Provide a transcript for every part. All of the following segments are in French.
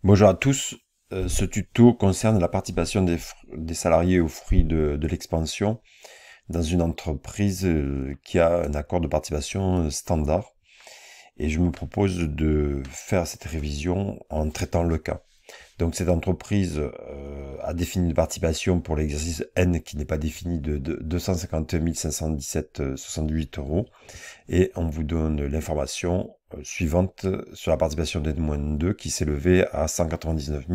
Bonjour à tous. Ce tuto concerne la participation des salariés aux fruits de l'expansion dans une entreprise qui a un accord de participation standard. Et je me propose de faire cette révision en traitant le cas. Donc cette entreprise a défini une participation pour l'exercice N qui n'est pas défini de 250 517,68 euros. Et on vous donne l'information suivante sur la participation d'N-2 qui s'est levée à 199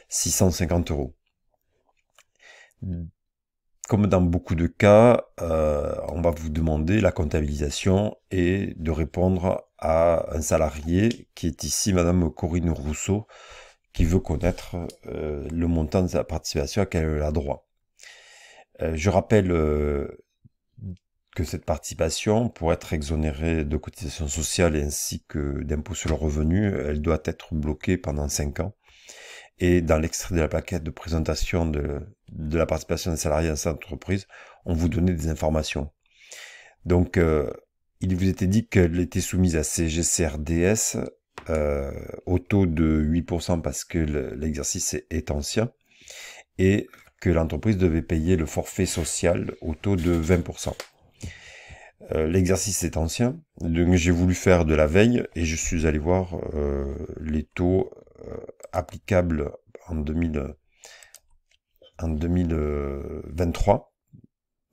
650 euros. Comme dans beaucoup de cas, on va vous demander la comptabilisation et de répondre à un salarié qui est ici Madame Corinne Rousseau, qui veut connaître le montant de sa participation à laquelle elle a droit. Je rappelle que cette participation, pour être exonérée de cotisations sociales ainsi que d'impôts sur le revenu, elle doit être bloquée pendant 5 ans. Et dans l'extrait de la plaquette de présentation de la participation des salariés dans cette entreprise, on vous donnait des informations. Donc, il vous était dit qu'elle était soumise à CGCRDS au taux de 8% parce que l'exercice est ancien et que l'entreprise devait payer le forfait social au taux de 20%. L'exercice est ancien, donc j'ai voulu faire de la veille et je suis allé voir les taux applicables en 2023.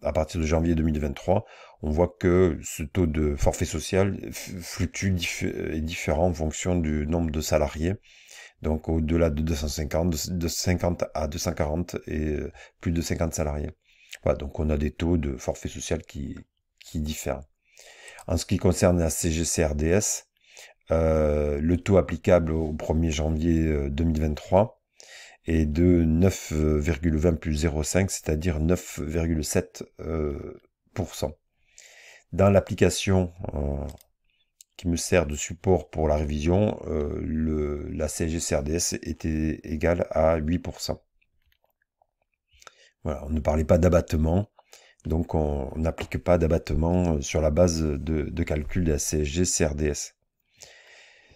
À partir de janvier 2023, on voit que ce taux de forfait social fluctue est différent en fonction du nombre de salariés. Donc au-delà de 250, de 50 à 240 et plus de 50 salariés. Voilà, donc on a des taux de forfait social qui diffèrent. En ce qui concerne la CGCRDS, le taux applicable au 1er janvier 2023 est de 9,20 plus 0,5, c'est-à-dire 9,7%. Dans l'application qui me sert de support pour la révision, la CGCRDS était égale à 8%. Voilà, on ne parlait pas d'abattement, donc on n'applique pas d'abattement sur la base de calcul de la CSG-CRDS.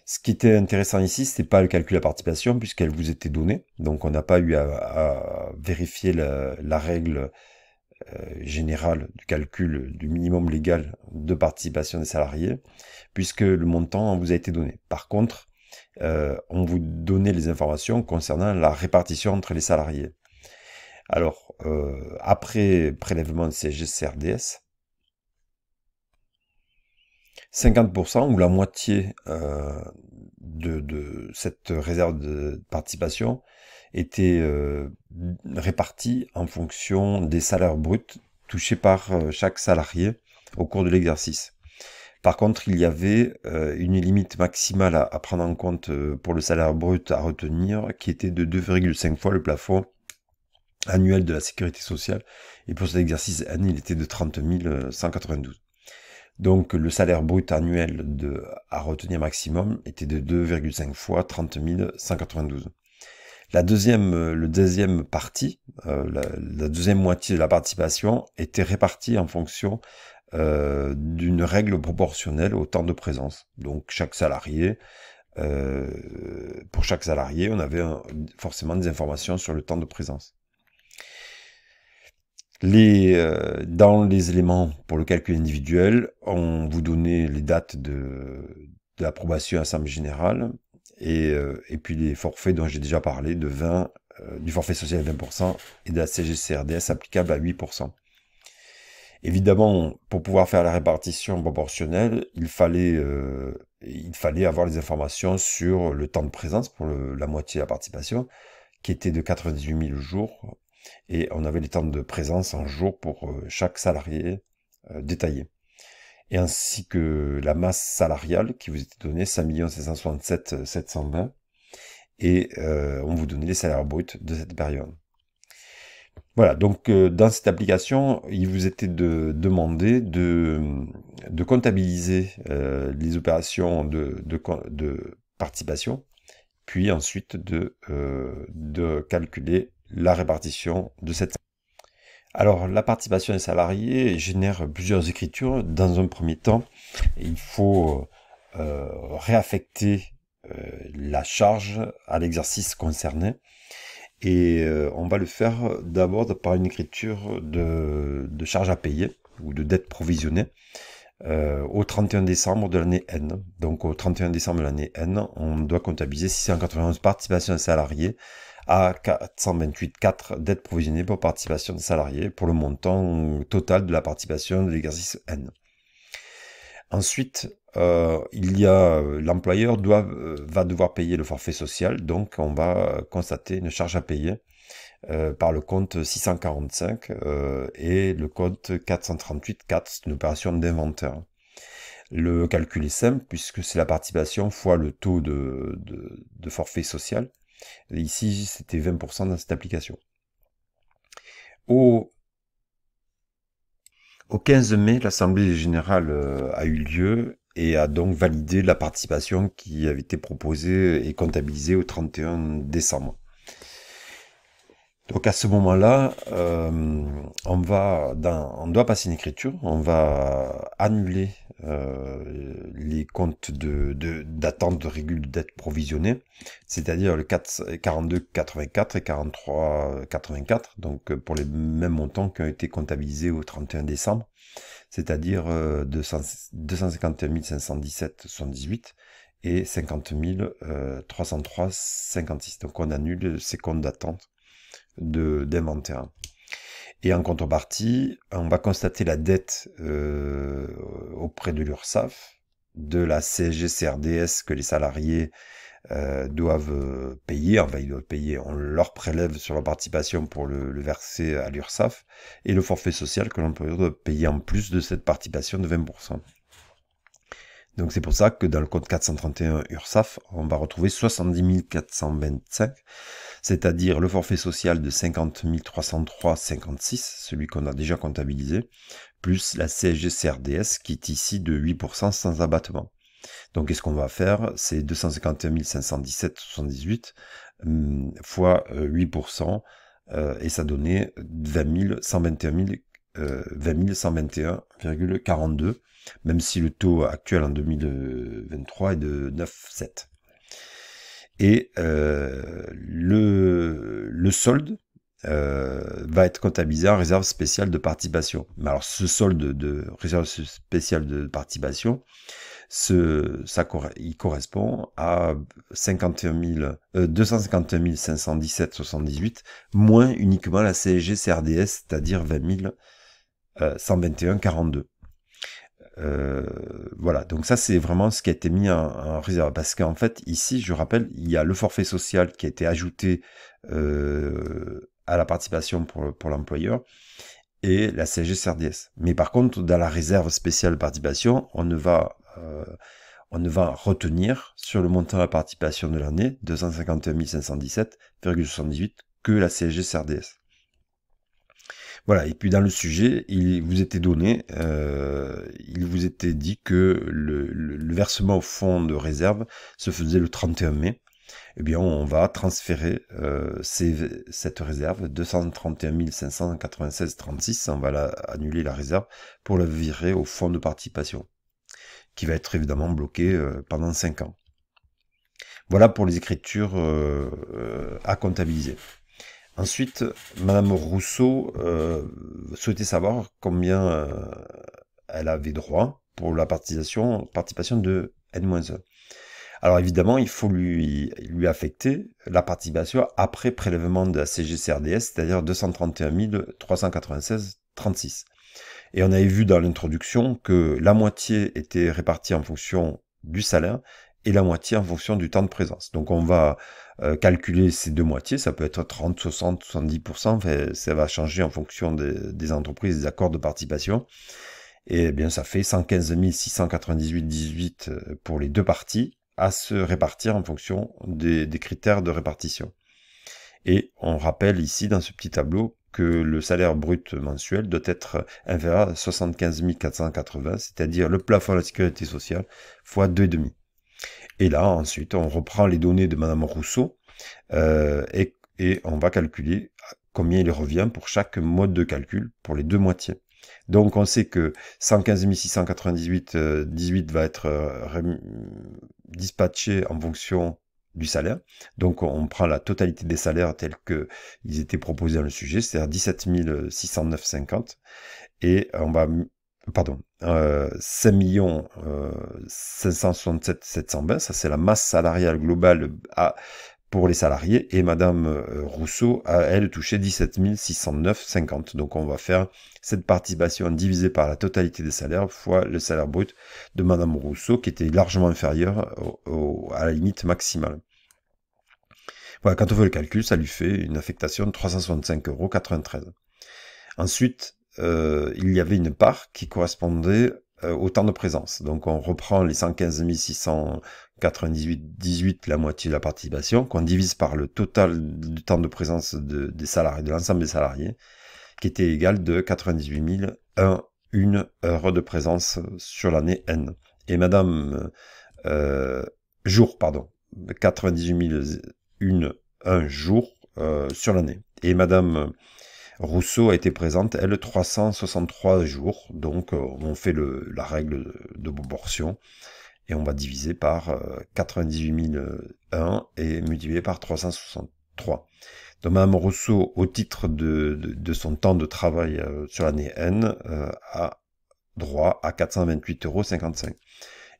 Ce qui était intéressant ici, c'était pas le calcul de la participation puisqu'elle vous était donnée, donc on n'a pas eu à vérifier la règle générale du calcul du minimum légal de participation des salariés, puisque le montant vous a été donné. Par contre, on vous donnait les informations concernant la répartition entre les salariés. Alors, après prélèvement de CSG-CRDS, 50% ou la moitié de cette réserve de participation était répartie en fonction des salaires bruts touchés par chaque salarié au cours de l'exercice. Par contre, il y avait une limite maximale à prendre en compte pour le salaire brut à retenir qui était de 2,5 fois le plafond annuel de la sécurité sociale. Et pour cet exercice année, il était de 30 192. Donc le salaire brut annuel à retenir maximum était de 2,5 fois 30 192. La deuxième partie, la deuxième moitié de la participation était répartie en fonction d'une règle proportionnelle au temps de présence. Donc pour chaque salarié, on avait forcément des informations sur le temps de présence. Dans les éléments pour le calcul individuel, on vous donnait les dates de l'approbation à l'Assemblée générale et puis les forfaits dont j'ai déjà parlé, du forfait social à 20% et de la CGCRDS applicable à 8%. Évidemment, pour pouvoir faire la répartition proportionnelle, il fallait avoir les informations sur le temps de présence pour la moitié de la participation, qui était de 98 000 jours, et on avait les temps de présence en jours pour chaque salarié détaillé. Et ainsi que la masse salariale qui vous était donnée, 5 567 720, et on vous donnait les salaires bruts de cette période. Voilà, donc dans cette application, il vous était demandé de comptabiliser les opérations de participation, puis ensuite de calculer la répartition de cette. Alors, la participation des salariés génère plusieurs écritures. Dans un premier temps, il faut réaffecter la charge à l'exercice concerné. Et on va le faire d'abord par une écriture de charge à payer ou de dette provisionnée au 31 décembre de l'année N. Donc au 31 décembre de l'année N, on doit comptabiliser 691 participations salariées à 428,4 dettes provisionnées pour participation de salariés pour le montant total de la participation de l'exercice N. Ensuite, l'employeur va devoir payer le forfait social, donc on va constater une charge à payer par le compte 645 et le compte 438.4, c'est une opération d'inventaire. Le calcul est simple puisque c'est la participation fois le taux de forfait social. Et ici, c'était 20% dans cette application. Au 15 mai, l'Assemblée générale a eu lieu et a donc validé la participation qui avait été proposée et comptabilisée au 31 décembre. Donc à ce moment-là, on doit passer une écriture, on va annuler les comptes d'attente de régule de dette provisionnée, c'est-à-dire le 42,84 et 43,84, donc pour les mêmes montants qui ont été comptabilisés au 31 décembre, c'est-à-dire 251 517,78 et 50 303,56. Donc on annule ces comptes d'attente d'inventaire. Et en contrepartie, on va constater la dette auprès de l'URSSAF, de la CSG-CRDS que les salariés doivent payer, enfin ils doivent payer, on leur prélève sur leur participation pour le verser à l'URSSAF, et le forfait social que l'employeur doit payer en plus de cette participation de 20%. Donc c'est pour ça que dans le code 431 URSSAF, on va retrouver 70 425, c'est-à-dire le forfait social de 50 303,56, celui qu'on a déjà comptabilisé, plus la CSG-CRDS qui est ici de 8% sans abattement. Donc qu'est-ce qu'on va faire? C'est 251 517,78 fois 8%, et ça donnait 20 121,42, même si le taux actuel en 2023 est de 9,7. Et le solde va être comptabilisé en réserve spéciale de participation. Mais alors ce solde de réserve spéciale de participation, il correspond à 251 517,78 moins uniquement la CSG-CRDS, c'est-à-dire 20 121,42. Voilà, donc ça c'est vraiment ce qui a été mis en réserve, parce qu'en fait ici, je rappelle, il y a le forfait social qui a été ajouté à la participation pour l'employeur et la CSG-CRDS. Mais par contre, dans la réserve spéciale participation, on ne va retenir sur le montant de la participation de l'année, 251 517,78, que la CSG-CRDS. Voilà, et puis dans le sujet, il vous était donné, il vous était dit que le versement au fonds de réserve se faisait le 31 mai. Eh bien, on va transférer cette réserve, 231 596,36, on va annuler la réserve pour la virer au fonds de participation, qui va être évidemment bloqué pendant 5 ans. Voilà pour les écritures à comptabiliser. Ensuite, Madame Rousseau souhaitait savoir combien elle avait droit pour la participation de N-1. Alors évidemment, il faut lui affecter la participation après prélèvement de la CSG-CRDS, c'est-à-dire 231 396,36. Et on avait vu dans l'introduction que la moitié était répartie en fonction du salaire et la moitié en fonction du temps de présence. Donc on va calculer ces deux moitiés, ça peut être 30, 60, 70%, enfin, ça va changer en fonction des entreprises, des accords de participation. Et bien ça fait 115 698,18 pour les deux parties, à se répartir en fonction des critères de répartition. Et on rappelle ici dans ce petit tableau que le salaire brut mensuel doit être inférieur à 75 480, c'est-à-dire le plafond de la sécurité sociale fois 2,5. Et là, ensuite, on reprend les données de Madame Rousseau et on va calculer combien il revient pour chaque mode de calcul pour les deux moitiés. Donc on sait que 115 698 18 va être dispatché en fonction du salaire. Donc on prend la totalité des salaires tels que ils étaient proposés dans le sujet, c'est-à-dire 17 609,50 et on va pardon 5 567 720, ça c'est la masse salariale globale pour les salariés, et Madame Rousseau a, elle, touché 17 609,50. Donc on va faire cette participation divisée par la totalité des salaires fois le salaire brut de Madame Rousseau, qui était largement inférieur à la limite maximale. Voilà, quand on fait le calcul, ça lui fait une affectation de 365,93 €. Ensuite, il y avait une part qui correspondait au temps de présence. Donc on reprend les 115 698,18, la moitié de la participation, qu'on divise par le total du temps de présence des salariés, de l'ensemble des salariés, qui était égal de 98 001 heures de présence sur l'année N. Et Madame jour, pardon, 98 001 jours sur l'année. Et Madame Rousseau a été présente, elle, 363 jours. Donc, on fait la règle de proportion et on va diviser par 98 001 et multiplier par 363. Donc, Mme Rousseau, au titre de son temps de travail sur l'année N, a droit à 428,55 €.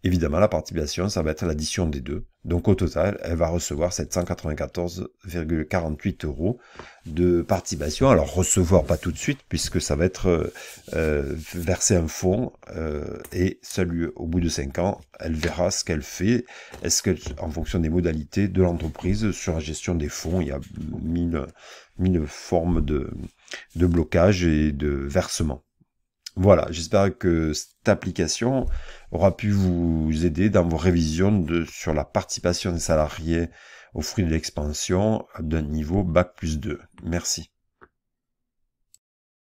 Évidemment, la participation, ça va être l'addition des deux. Donc au total, elle va recevoir 794,48 € de participation. Alors recevoir pas tout de suite, puisque ça va être versé un fonds, et seul au bout de 5 ans, elle verra ce qu'elle fait. Est-ce que, en fonction des modalités de l'entreprise sur la gestion des fonds, il y a mille formes de blocage et de versement. Voilà, j'espère que cette application aura pu vous aider dans vos révisions sur la participation des salariés au fruit de l'expansion d'un niveau Bac+2. Merci.